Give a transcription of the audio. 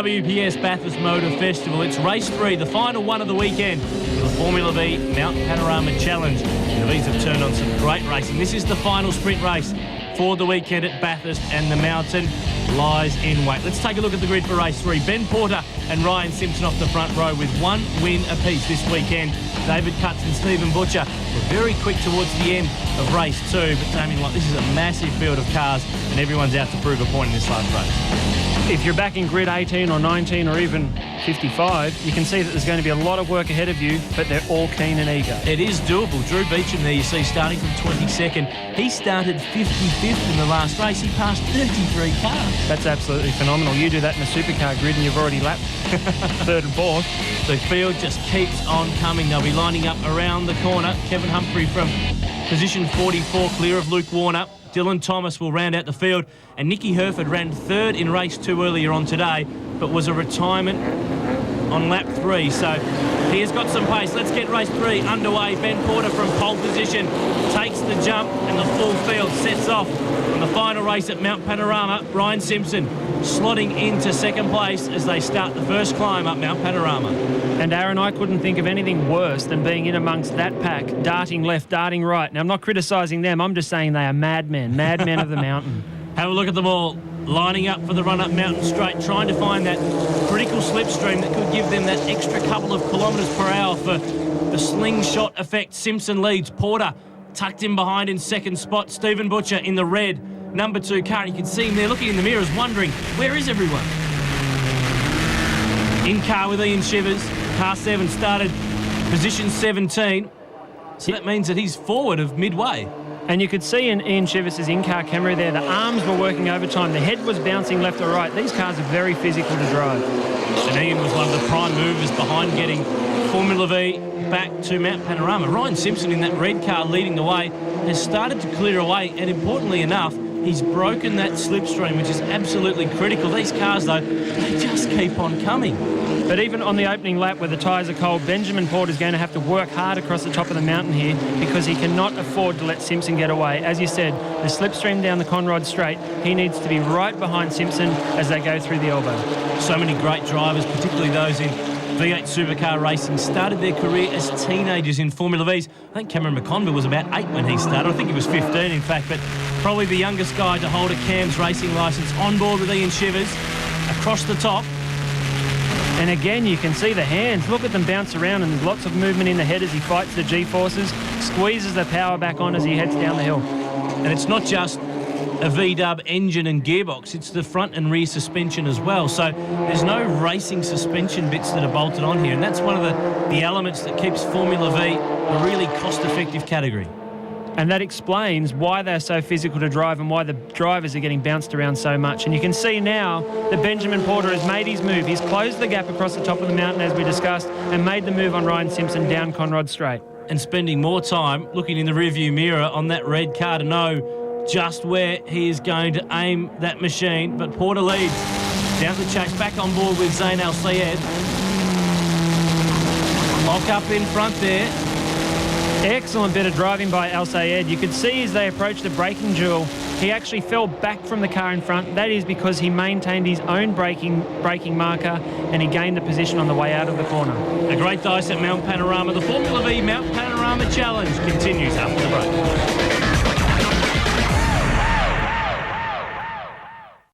WPS Bathurst Motor Festival. It's race 3, the final one of the weekend for the Formula Vee Mount Panorama Challenge. The Vees have turned on some great racing. This is the final sprint race for the weekend at Bathurst, and the mountain lies in wait. Let's take a look at the grid for race 3. Ben Porter and Ryan Simpson off the front row with 1 win apiece this weekend. David Cutts and Stephen Butcher were very quick towards the end of race 2, but Damien, this is a massive field of cars and everyone's out to prove a point in this last race. If you're back in grid 18 or 19 or even 55, you can see that there's going to be a lot of work ahead of you, but they're all keen and eager. It is doable. Drew Beecham there, you see, starting from 22nd. He started 55th in the last race. He passed 33 cars. That's absolutely phenomenal. You do that in a supercar grid and you've already lapped third and fourth. The field just keeps on coming. They'll be lining up around the corner. Kevin Humphrey from position 44, clear of Luke Warner. Dylan Thomas will round out the field, and Nicky Herford ran third in race 2 earlier on today, but was a retirement on lap 3, so he has got some pace. Let's get race 3 underway. Ben Porter from pole position takes the jump, and the full field sets off on the final race at Mount Panorama. Ryan Simpson slotting into second place as they start the first climb up Mount Panorama. And Aaron, I couldn't think of anything worse than being in amongst that pack, darting left, darting right. Now, I'm not criticising them, I'm just saying they are madmen of the mountain. Have a look at them all lining up for the run-up Mountain Straight, trying to find that critical slipstream that could give them that extra couple of kilometres per hour for the slingshot effect. Simpson leads. Porter tucked in behind in second spot. Stephen Butcher in the red number 2 car. You can see him there looking in the mirrors, wondering, where is everyone? In car with Ian Chivas. Car 7 started position 17. So that means that he's forward of midway. And you could see in Ian Chivas' in-car camera there, the arms were working overtime. The head was bouncing left or right. These cars are very physical to drive. And Ian was one of the prime movers behind getting Formula Vee back to Mount Panorama. Ryan Simpson in that red car leading the way has started to clear away, and importantly enough, he's broken that slipstream, which is absolutely critical. These cars, though, they just keep on coming. But even on the opening lap where the tyres are cold, Benjamin Porter's going to have to work hard across the top of the mountain here because he cannot afford to let Simpson get away. As you said, the slipstream down the Conrod Straight, he needs to be right behind Simpson as they go through the elbow. So many great drivers, particularly those in V8 supercar racing, started their career as teenagers in Formula V's. I think Cameron McConville was about 8 when he started. I think he was 15, in fact, but probably the youngest guy to hold a CAMS racing licence, on board with Ian Chivas, across the top. And again, you can see the hands. Look at them bounce around, and there's lots of movement in the head as he fights the G-forces, squeezes the power back on as he heads down the hill. And it's not just a V-dub engine and gearbox, it's the front and rear suspension as well. So there's no racing suspension bits that are bolted on here, and that's one of the elements that keeps Formula Vee a really cost-effective category. And that explains why they're so physical to drive and why the drivers are getting bounced around so much. And you can see now that Benjamin Porter has made his move. He's closed the gap across the top of the mountain, as we discussed, and made the move on Ryan Simpson down Conrod Straight. And spending more time looking in the rearview mirror on that red car to know just where he is going to aim that machine. But Porter leads down the chase, back on board with Zane Al-Sayed. Lock up in front there. Excellent bit of driving by Al-Sayed. You could see as they approached the braking duel, he actually fell back from the car in front. That is because he maintained his own braking marker, and he gained the position on the way out of the corner. A great dice at Mount Panorama. The Formula Vee Mount Panorama Challenge continues after the break.